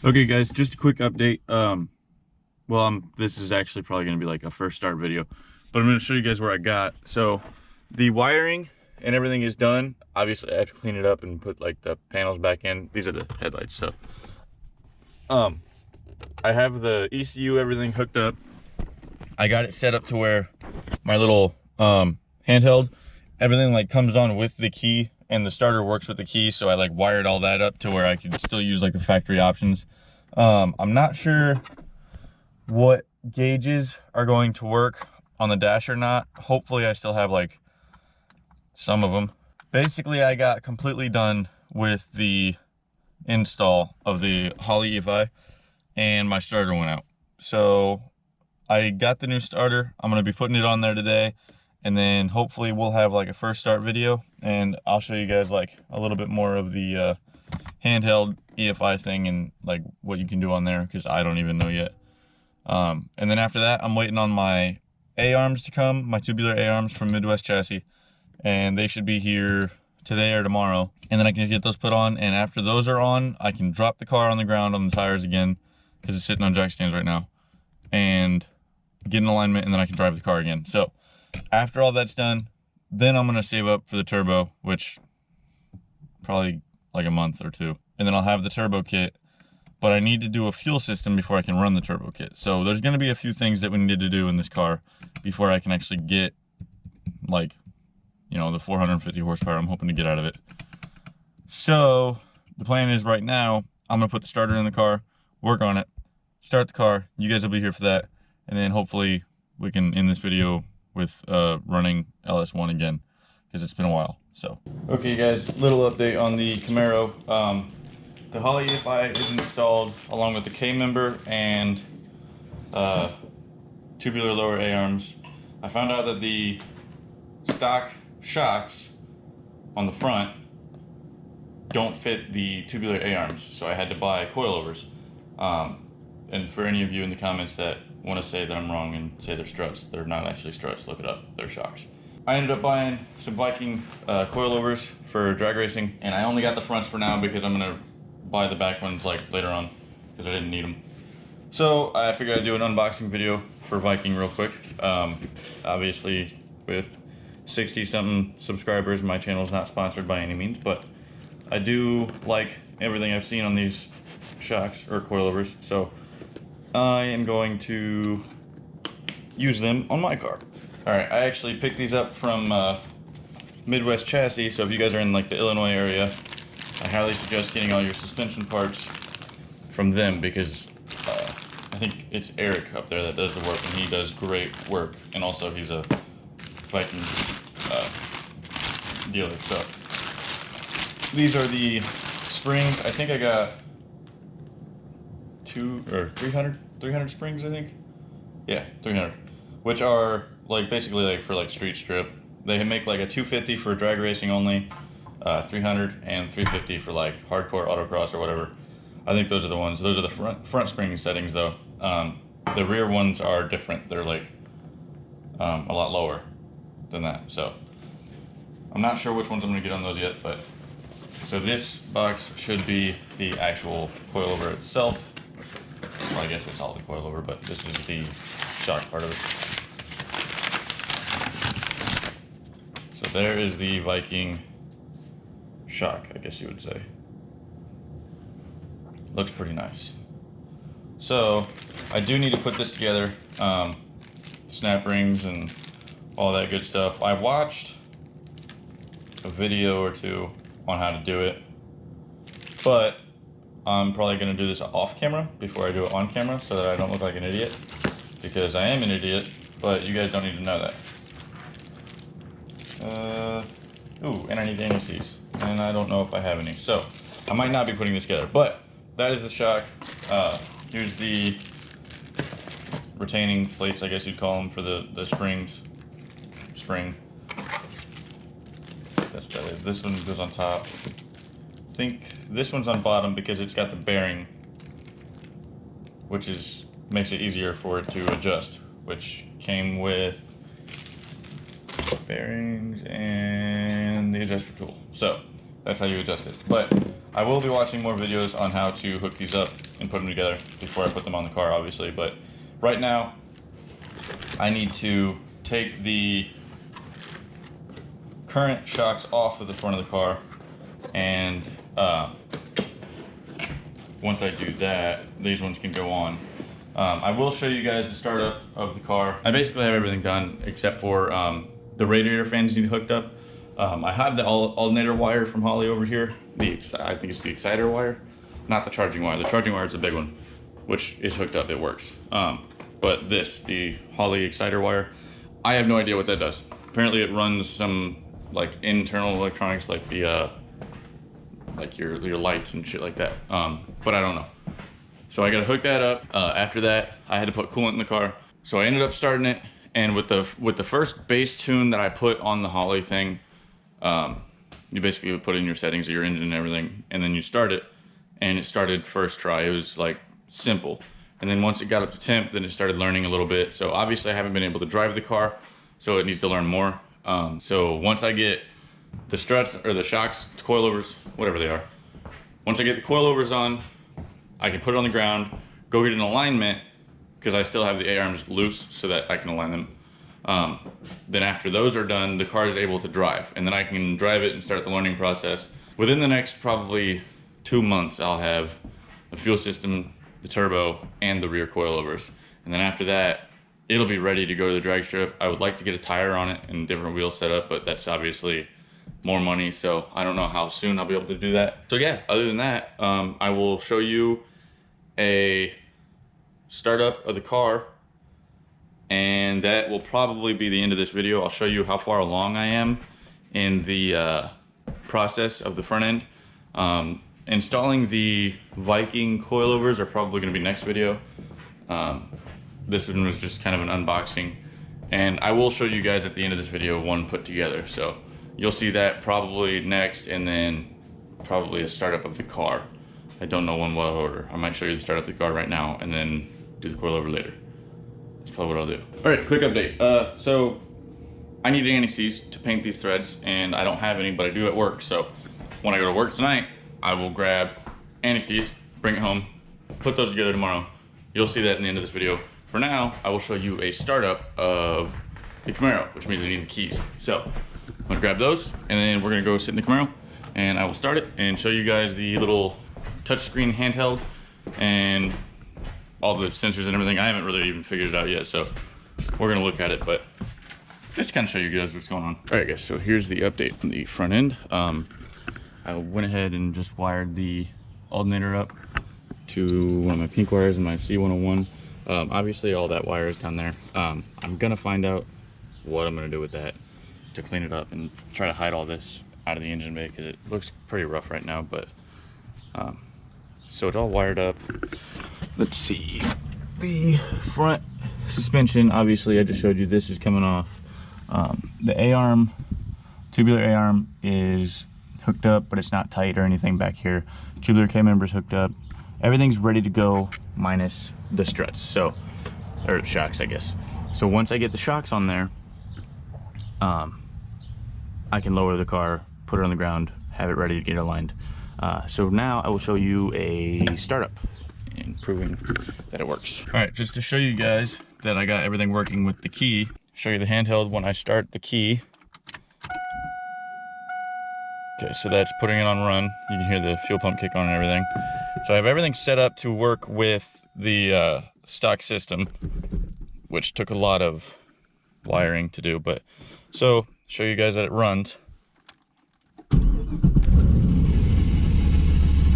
Okay guys, just a quick update. This is actually probably gonna be like a first start video, but I'm gonna show you guys where I got. So the wiring and everything is done. Obviously I have to clean it up and put like the panels back in. These are the headlights. So I have the ECU, everything hooked up. I got it set up to where my little handheld, everything like comes on with the key and the starter works with the key. So I like wired all that up to where I could still use like the factory options. I'm not sure what gauges are going to work on the dash or not. Hopefully I still have like some of them. Basically I got completely done with the install of the Holley EFI and my starter went out. So I got the new starter. I'm gonna be putting it on there today, and then hopefully we'll have like a first start video and I'll show you guys like a little bit more of the handheld EFI thing and like what you can do on there, because I don't even know yet. And then after that I'm waiting on my A-arms to come, my tubular A-arms from Midwest Chassis, and they should be here today or tomorrow, and then I can get those put on. And after those are on, I can drop the car on the ground on the tires again, because it's sitting on jack stands right now, and get in alignment, and then I can drive the car again. So after all that's done, then I'm gonna save up for the turbo, which probably like a month or two, and then I'll have the turbo kit. But I need to do a fuel system before I can run the turbo kit. So there's gonna be a few things that we need to do in this car before I can actually get like, you know, the 450 horsepower I'm hoping to get out of it. So the plan is right now, I'm gonna put the starter in the car, work on it, start the car. You guys will be here for that. And then hopefully we can end this video with running LS1 again, because it's been a while. So, okay guys, little update on the Camaro. The Holley EFI is installed along with the K-member and tubular lower A-arms. I found out that the stock shocks on the front don't fit the tubular A-arms, so I had to buy coilovers. And for any of you in the comments that want to say that I'm wrong and say they're struts, they're not actually struts, look it up, they're shocks. I ended up buying some Viking coilovers for drag racing, and I only got the fronts for now because I'm gonna buy the back ones like later on, because I didn't need them. So I figured I'd do an unboxing video for Viking real quick. Obviously with 60 something subscribers, my channel is not sponsored by any means, but I do like everything I've seen on these shocks or coilovers, so I am going to use them on my car. Alright, I actually picked these up from Midwest Chassis, so if you guys are in like the Illinois area, I highly suggest getting all your suspension parts from them, because I think it's Eric up there that does the work, and he does great work, and also he's a Viking dealer. So these are the springs. I think I got 300 springs, I think. Yeah, 300, which are like basically like for like street strip. They make like a 250 for drag racing only, 300 and 350 for like hardcore autocross or whatever. I think those are the ones. Those are the front spring settings though. The rear ones are different. They're like a lot lower than that. So I'm not sure which ones I'm gonna get on those yet, but so this box should be the actual coilover itself. Well, I guess it's all the coilover, but this is the shock part of it. So there is the Viking shock, I guess you would say. Looks pretty nice. So I do need to put this together, snap rings and all that good stuff. I watched a video or two on how to do it, but I'm probably going to do this off camera before I do it on camera, so that I don't look like an idiot, because I am an idiot, but you guys don't need to know that. Ooh, and I need NECs, and I don't know if I have any, so I might not be putting this together, but that is the shock. Here's the retaining plates, I guess you'd call them, for the springs. Spring. That's better. This one goes on top. I think this one's on bottom because it's got the bearing, which makes it easier for it to adjust, which came with bearings and the adjuster tool. So that's how you adjust it. But I will be watching more videos on how to hook these up and put them together before I put them on the car, obviously. But right now, I need to take the current shocks off of the front of the car, and once I do that, these ones can go on. I will show you guys the startup of the car. I basically have everything done except for the radiator fans need hooked up. I have the alternator wire from Holly over here. I think it's the exciter wire, not the charging wire. The charging wire is the big one, which is hooked up, it works. But the Holly exciter wire, I have no idea what that does. Apparently it runs some like internal electronics, like the like your lights and shit like that. But I don't know. So I gotta hook that up. After that, I had to put coolant in the car. So I ended up starting it, and with the first bass tune that I put on the Holly thing, you basically would put in your settings of your engine and everything, and then you start it, and it started first try. It was like simple. And then once it got up to temp, then it started learning a little bit. So obviously I haven't been able to drive the car, so it needs to learn more. So once I get the struts or the shocks, coilovers, whatever they are, once I get the coilovers on, I can put it on the ground, go get an alignment, because I still have the A-arms loose so that I can align them. Then after those are done, the car is able to drive, and then I can drive it and start the learning process. Within the next probably 2 months, I'll have the fuel system, the turbo, and the rear coilovers. And then after that, it'll be ready to go to the drag strip. I would like to get a tire on it and different wheel setup, but that's obviously more money, so I don't know how soon I'll be able to do that. So yeah, other than that, I will show you a startup of the car, and that will probably be the end of this video. I'll show you how far along I am in the process of the front end. Installing the Viking coilovers are probably going to be next video. This one was just kind of an unboxing, and I will show you guys at the end of this video one put together, so you'll see that probably next, and then probably a startup of the car. I don't know when what order. I might show you the startup of the car right now and then do the coilover later. That's probably what I'll do. All right, quick update. So I need anti-seize to paint these threads, and I don't have any, but I do at work. So when I go to work tonight, I will grab anti-seize, bring it home, put those together tomorrow. You'll see that in the end of this video. For now, I will show you a startup of the Camaro, which means I need the keys. So I'm gonna grab those, and then we're gonna go sit in the Camaro, and I will start it and show you guys the little touchscreen handheld and all the sensors and everything. I haven't really even figured it out yet, so we're gonna look at it, but just to kind of show you guys what's going on. All right, guys, so here's the update on the front end. I went ahead and just wired the alternator up to one of my pink wires and my C101. Obviously all that wire is down there. I'm gonna find out what I'm gonna do with that to clean it up and try to hide all this out of the engine bay, because it looks pretty rough right now. But so it's all wired up. Let's see, the front suspension, obviously I just showed you, this is coming off. The A-arm, tubular A-arm is hooked up, but it's not tight or anything back here. Tubular K-member is hooked up. Everything's ready to go minus the struts, so, or shocks, I guess. So once I get the shocks on there, I can lower the car, put it on the ground, have it ready to get aligned. So now I will show you a startup and proving that it works. All right, just to show you guys that I got everything working with the key, show you the handheld when I start the key. Okay, so that's putting it on run. You can hear the fuel pump kick on and everything. So I have everything set up to work with the stock system, which took a lot of wiring to do, but so show you guys that it runs.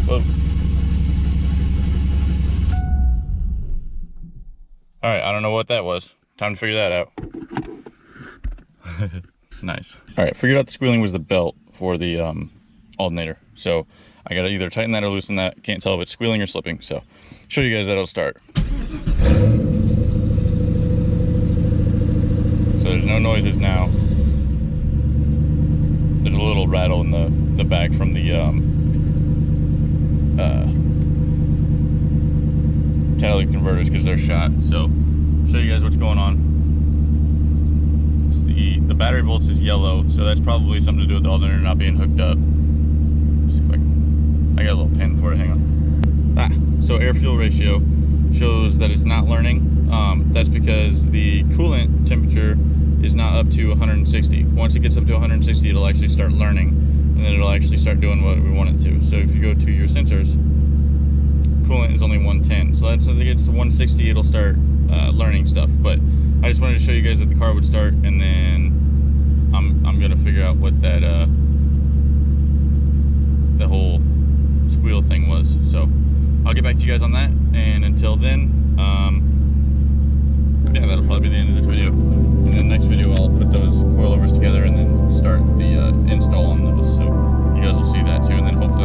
Whoa. All right, I don't know what that was. Time to figure that out. Nice. All right, figured out the squealing was the belt for the alternator. So I gotta either tighten that or loosen that. Can't tell if it's squealing or slipping. So show you guys that it'll start. So there's no noises now. There's a little rattle in the back from the catalytic converters because they're shot. So show you guys what's going on. The battery volts is yellow, so that's probably something to do with the alternator not being hooked up. Let's see if I can I got a little pen for it, hang on. So air fuel ratio shows that it's not learning. That's because the coolant temperature is not up to 160. Once it gets up to 160, it'll actually start learning, and then it'll actually start doing what we want it to. So if you go to your sensors, coolant is only 110. So that's when it gets to 160, it'll start learning stuff. But I just wanted to show you guys that the car would start, and then I'm gonna figure out what that the whole squeal thing was. So I'll get back to you guys on that, and until then, yeah, that'll probably be the end of this video. In the next video, I'll put those coilovers together and then start the install on those, so you guys will see that too, and then hopefully